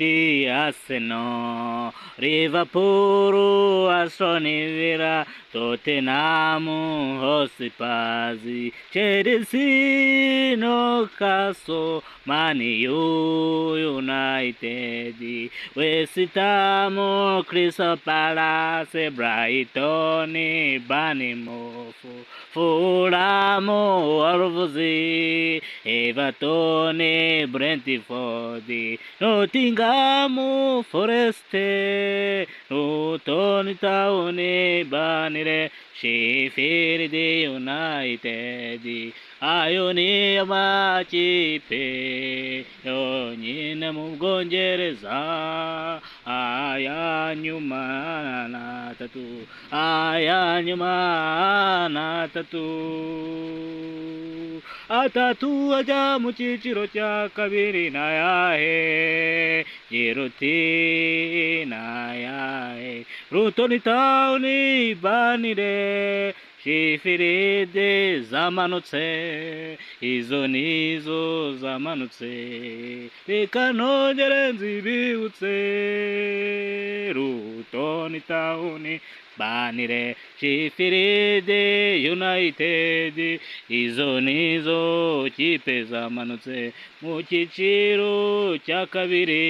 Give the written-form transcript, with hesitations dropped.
City, Arsenal, Liverpool, Aston Villa, Tottenham, Hotspur, Chelsea, Newcastle, Man U, United, West Ham, Crystal Palace, Brighton, Bournemouth, Fulham, Wolves, Everton, Brentford, Nottingham Forest, Luton Town, Burnley, Sheffield United, ayo ni amakipe yonyine mu Bwongereza, aya nyuma na tatu, atatu ajya mu cyiciro cya kabiri n'ayahe, gira uti n'ayahe, Luton Town, Burnley, Sheffield zamanutse, izo nizo zamanutse, reka nongere nzibibutse, Luton Town, Burnley, Sheffield United, izo nizo kipe zamanutse mu cyiciro cya kabiri.